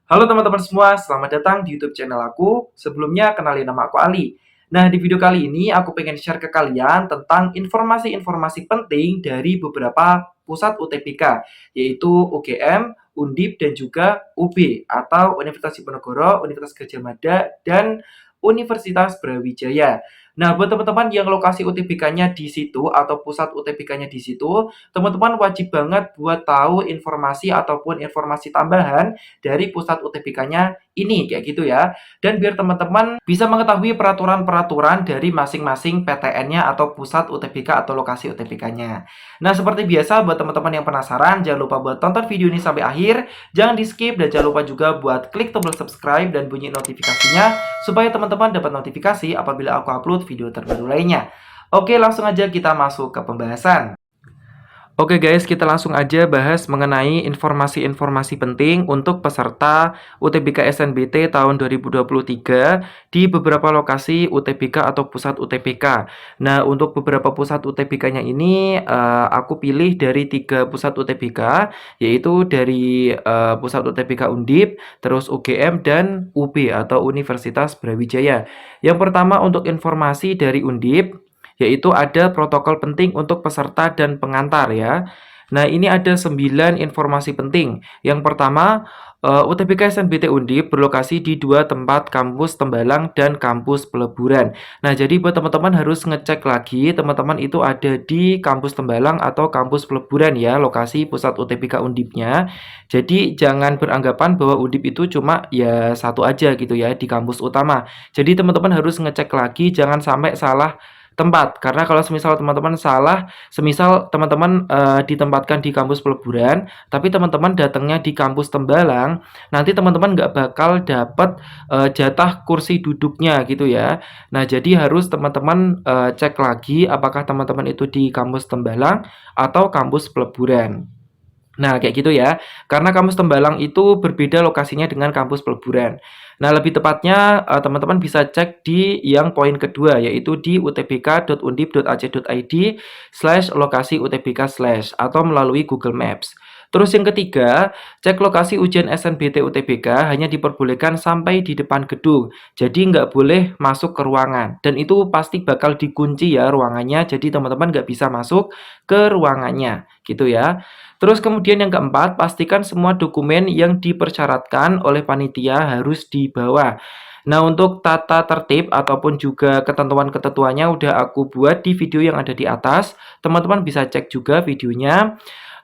Halo teman-teman semua, selamat datang di YouTube channel aku. Sebelumnya kenalin nama aku Ali. Nah, di video kali ini aku pengen share ke kalian tentang informasi-informasi penting dari beberapa pusat UTBK, yaitu UGM, Undip, dan juga UB atau Universitas Diponegoro, Universitas Gadjah Mada, dan Universitas Brawijaya. Nah, buat teman-teman yang lokasi UTBK-nya di situ atau pusat UTBK-nya di situ, teman-teman wajib banget buat tahu informasi ataupun informasi tambahan dari pusat UTBK-nya ini, kayak gitu ya. Dan biar teman-teman bisa mengetahui peraturan-peraturan dari masing-masing PTN-nya atau pusat UTBK atau lokasi UTBK-nya. Nah, seperti biasa buat teman-teman yang penasaran, jangan lupa buat tonton video ini sampai akhir, jangan di-skip dan jangan lupa juga buat klik tombol subscribe dan bunyi notifikasinya supaya teman-teman dapat notifikasi apabila aku upload video terbaru lainnya. Oke, langsung aja kita masuk ke pembahasan. Oke guys, kita langsung aja bahas mengenai informasi-informasi penting untuk peserta UTBK SNBT tahun 2023 di beberapa lokasi UTBK atau pusat UTBK. Nah, untuk beberapa pusat UTBK-nya ini aku pilih dari 3 pusat UTBK, yaitu dari pusat UTBK Undip, terus UGM dan UB atau Universitas Brawijaya. Yang pertama untuk informasi dari Undip, yaitu ada protokol penting untuk peserta dan pengantar ya. Nah, ini ada 9 informasi penting. Yang pertama, UTBK SNBT Undip berlokasi di 2 tempat, kampus Tembalang dan kampus Peleburan. Nah, jadi buat teman-teman harus ngecek lagi teman-teman itu ada di kampus Tembalang atau kampus Peleburan ya, lokasi pusat UTBK Undipnya. Jadi jangan beranggapan bahwa Undip itu cuma ya satu aja gitu ya di kampus utama. Jadi teman-teman harus ngecek lagi, jangan sampai salah tempat. Karena kalau semisal teman-teman salah, semisal teman-teman ditempatkan di kampus Peleburan, tapi teman-teman datangnya di kampus Tembalang, nanti teman-teman nggak bakal dapat jatah kursi duduknya gitu ya. Nah, jadi harus teman-teman cek lagi apakah teman-teman itu di kampus Tembalang atau kampus Peleburan. Nah, kayak gitu ya. Karena kampus Tembalang itu berbeda lokasinya dengan kampus Peleburan. Nah, lebih tepatnya teman-teman bisa cek di yang poin kedua, yaitu di utbk.undip.ac.id/lokasi utbk/ atau melalui Google Maps. Terus yang ketiga, cek lokasi ujian SNBT UTBK hanya diperbolehkan sampai di depan gedung. Jadi nggak boleh masuk ke ruangan. Dan itu pasti bakal dikunci ya ruangannya, jadi teman-teman nggak bisa masuk ke ruangannya. Gitu ya. Terus kemudian yang keempat, pastikan semua dokumen yang dipersyaratkan oleh panitia harus dibawa. Nah, untuk tata tertib ataupun juga ketentuan-ketentuannya udah aku buat di video yang ada di atas. Teman-teman bisa cek juga videonya.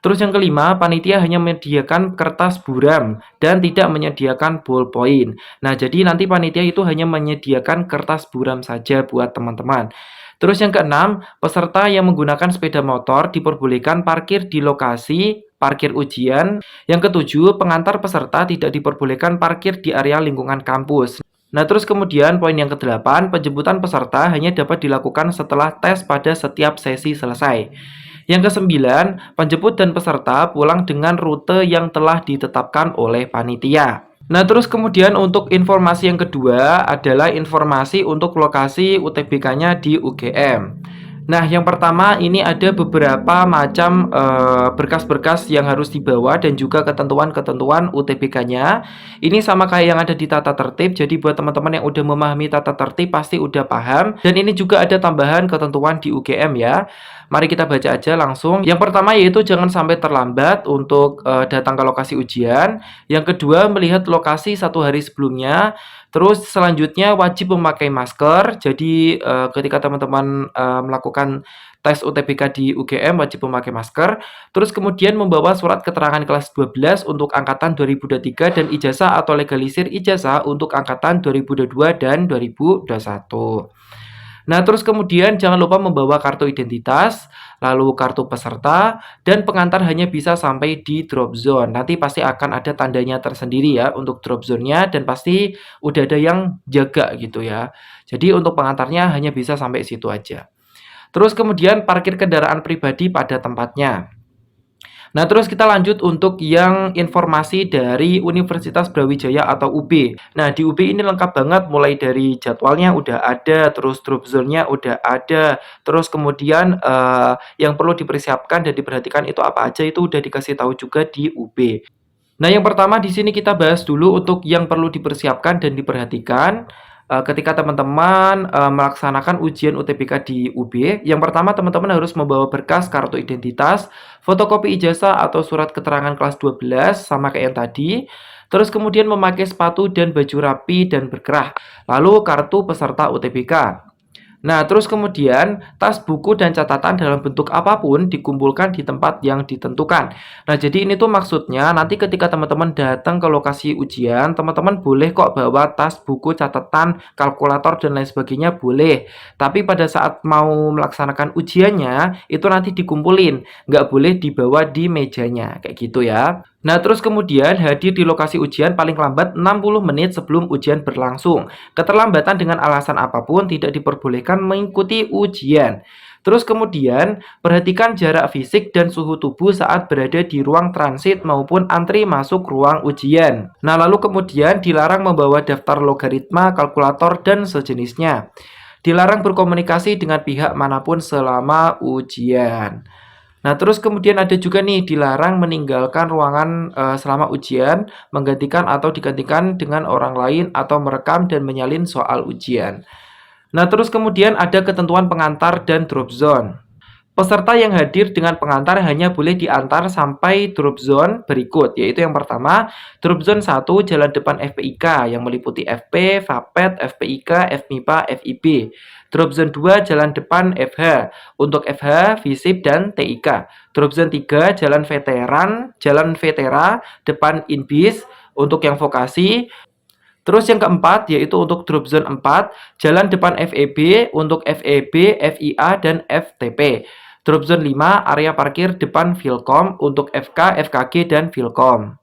Terus yang kelima, panitia hanya menyediakan kertas buram dan tidak menyediakan ballpoint. Nah, jadi nanti panitia itu hanya menyediakan kertas buram saja buat teman-teman. Terus yang keenam, peserta yang menggunakan sepeda motor diperbolehkan parkir di lokasi parkir ujian. Yang ketujuh, pengantar peserta tidak diperbolehkan parkir di area lingkungan kampus. Nah, terus kemudian poin yang kedelapan, penjemputan peserta hanya dapat dilakukan setelah tes pada setiap sesi selesai. Yang kesembilan, penjemput dan peserta pulang dengan rute yang telah ditetapkan oleh panitia. Nah, terus kemudian untuk informasi yang kedua adalah informasi untuk lokasi UTBK-nya di UGM. Nah, yang pertama ini ada beberapa macam berkas-berkas yang harus dibawa dan juga ketentuan-ketentuan UTBK-nya. Ini sama kayak yang ada di tata tertib. Jadi buat teman-teman yang udah memahami tata tertib pasti udah paham. Dan ini juga ada tambahan ketentuan di UGM ya. Mari kita baca aja langsung. Yang pertama yaitu jangan sampai terlambat untuk datang ke lokasi ujian. Yang kedua, melihat lokasi 1 hari sebelumnya. Terus selanjutnya wajib memakai masker. Jadi ketika teman-teman melakukan tes UTBK di UGM wajib memakai masker. Terus kemudian membawa surat keterangan kelas 12 untuk angkatan 2023 dan ijazah atau legalisir ijazah untuk angkatan 2022 dan 2021. Nah, terus kemudian jangan lupa membawa kartu identitas, lalu kartu peserta, dan pengantar hanya bisa sampai di drop zone. Nanti pasti akan ada tandanya tersendiri ya untuk drop zone-nya dan pasti udah ada yang jaga gitu ya. Jadi untuk pengantarnya hanya bisa sampai situ aja. Terus kemudian parkir kendaraan pribadi pada tempatnya. Nah, terus kita lanjut untuk yang informasi dari Universitas Brawijaya atau UB. Nah, di UB ini lengkap banget mulai dari jadwalnya udah ada, terus drop zone-nya udah ada, terus kemudian yang perlu dipersiapkan dan diperhatikan itu apa aja itu udah dikasih tahu juga di UB. Nah, yang pertama di sini kita bahas dulu untuk yang perlu dipersiapkan dan diperhatikan ketika teman-teman melaksanakan ujian UTBK di UB. Yang pertama, teman-teman harus membawa berkas kartu identitas, fotokopi ijazah atau surat keterangan kelas 12 sama kayak yang tadi. Terus kemudian memakai sepatu dan baju rapi dan berkerah. Lalu kartu peserta UTBK. Nah, terus kemudian tas buku dan catatan dalam bentuk apapun dikumpulkan di tempat yang ditentukan. Nah, jadi ini tuh maksudnya nanti ketika teman-teman datang ke lokasi ujian, teman-teman boleh kok bawa tas, buku, catatan, kalkulator, dan lain sebagainya boleh. Tapi pada saat mau melaksanakan ujiannya, itu nanti dikumpulin. Nggak boleh dibawa di mejanya, kayak gitu ya. Nah, terus kemudian hadir di lokasi ujian paling lambat 60 menit sebelum ujian berlangsung. Keterlambatan dengan alasan apapun tidak diperbolehkan mengikuti ujian. Terus kemudian, perhatikan jarak fisik dan suhu tubuh saat berada di ruang transit maupun antri masuk ruang ujian. Nah, lalu kemudian dilarang membawa daftar logaritma, kalkulator, dan sejenisnya. Dilarang berkomunikasi dengan pihak manapun selama ujian. Nah, terus kemudian ada juga nih dilarang meninggalkan ruangan selama ujian, menggantikan atau digantikan dengan orang lain atau merekam dan menyalin soal ujian. Nah, terus kemudian ada ketentuan pengantar dan drop zone. Peserta yang hadir dengan pengantar hanya boleh diantar sampai drop zone berikut, yaitu yang pertama, drop zone 1 jalan depan FPIK yang meliputi FP, FAPET, FPIK, FMIPA, FIB. Drop zone 2 jalan depan FH untuk FH, FISIP, dan TIK. Drop zone 3 jalan veteran, jalan vetera depan INBIS untuk yang vokasi. Terus yang keempat yaitu untuk drop zone 4, jalan depan FEB untuk FEB, FIA, dan FTP. Drop zone 5, area parkir depan Filkom untuk FK, FKG, dan Filkom.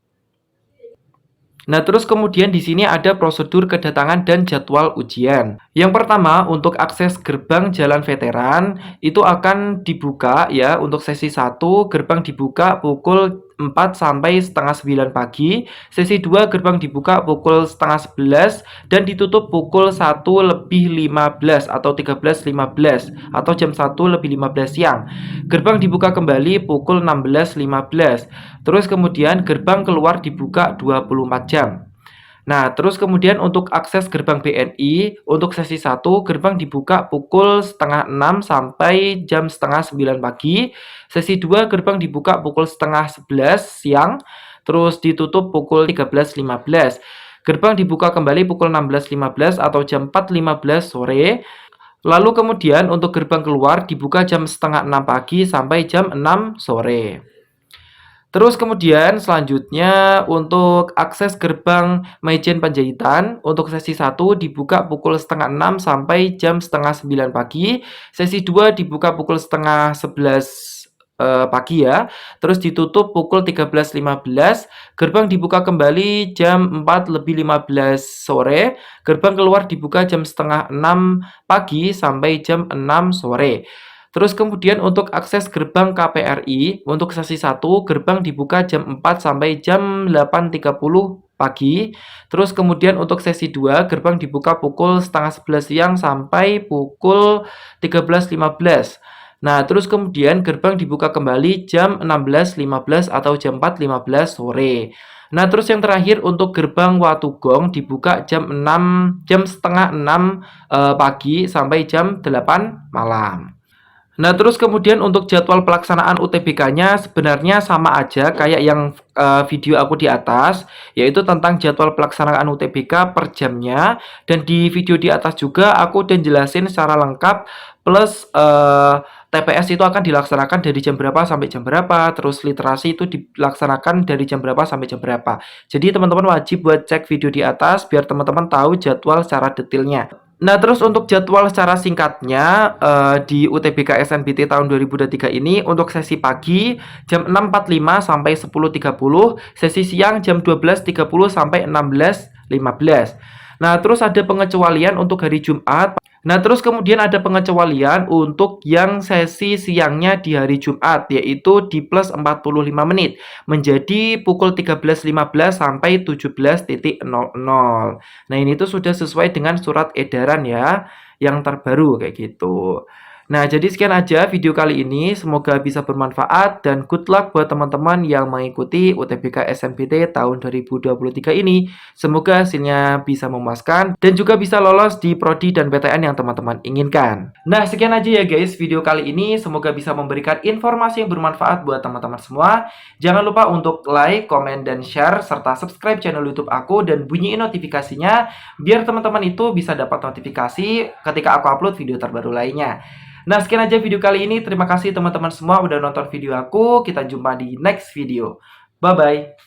Nah, terus kemudian di sini ada prosedur kedatangan dan jadwal ujian. Yang pertama, untuk akses gerbang jalan veteran itu akan dibuka ya, untuk sesi 1 gerbang dibuka pukul 4 sampai setengah 9 pagi. Sesi 2 gerbang dibuka pukul setengah 11 dan ditutup pukul 1 lebih 15 atau 13.15 atau jam 1 lebih 15 siang. Gerbang dibuka kembali pukul 16.15. Terus kemudian gerbang keluar dibuka 24 jam. Nah, terus kemudian untuk akses gerbang BNI, untuk sesi 1, gerbang dibuka pukul setengah 6 sampai jam setengah 9 pagi. Sesi 2, gerbang dibuka pukul setengah 11 siang, terus ditutup pukul 13.15. Gerbang dibuka kembali pukul 16.15 atau jam 4.15 sore. Lalu kemudian untuk gerbang keluar dibuka jam setengah 6 pagi sampai jam 6 sore. Terus kemudian selanjutnya untuk akses gerbang Maijen Panjaitan untuk sesi 1 dibuka pukul setengah 6 sampai jam setengah 9 pagi. Sesi 2 dibuka pukul setengah 11 pagi ya. Terus ditutup pukul 13.15. Gerbang dibuka kembali jam 4 lebih 15 sore. Gerbang keluar dibuka jam setengah 6 pagi sampai jam 6 sore. Terus kemudian untuk akses gerbang KPRI untuk sesi 1 gerbang dibuka jam 4 sampai jam 8.30 pagi. Terus kemudian untuk sesi 2 gerbang dibuka pukul setengah 11 siang sampai pukul 13.15. Nah, terus kemudian gerbang dibuka kembali jam 16.15 atau jam 4.15 sore. Nah, terus yang terakhir untuk gerbang Watugong dibuka jam setengah 6 pagi sampai jam 8 malam. Nah, terus kemudian untuk jadwal pelaksanaan UTBK-nya sebenarnya sama aja kayak yang video aku di atas, yaitu tentang jadwal pelaksanaan UTBK per jamnya. Dan di video di atas juga aku udah jelasin secara lengkap, plus TPS itu akan dilaksanakan dari jam berapa sampai jam berapa, terus literasi itu dilaksanakan dari jam berapa sampai jam berapa. Jadi teman-teman wajib buat cek video di atas biar teman-teman tahu jadwal secara detailnya. Nah, terus untuk jadwal secara singkatnya di UTBK SNBT tahun 2023 ini untuk sesi pagi jam 6.45 sampai 10.30, sesi siang jam 12.30 sampai 16.15. Nah, terus ada pengecualian untuk hari Jumat. Nah, terus kemudian ada pengecualian untuk yang sesi siangnya di hari Jumat, yaitu di plus 45 menit, menjadi pukul 13.15 sampai 17.00. Nah, ini tuh sudah sesuai dengan surat edaran ya, yang terbaru kayak gitu. Nah, jadi sekian aja video kali ini. Semoga bisa bermanfaat dan good luck buat teman-teman yang mengikuti UTBK SNBT tahun 2023 ini. Semoga hasilnya bisa memuaskan dan juga bisa lolos di prodi dan PTN yang teman-teman inginkan. Nah, sekian aja ya guys video kali ini. Semoga bisa memberikan informasi yang bermanfaat buat teman-teman semua. Jangan lupa untuk like, komen, dan share serta subscribe channel YouTube aku dan bunyiin notifikasinya biar teman-teman itu bisa dapat notifikasi ketika aku upload video terbaru lainnya. Nah, sekian aja video kali ini. Terima kasih teman-teman semua udah nonton video aku. Kita jumpa di next video. Bye-bye.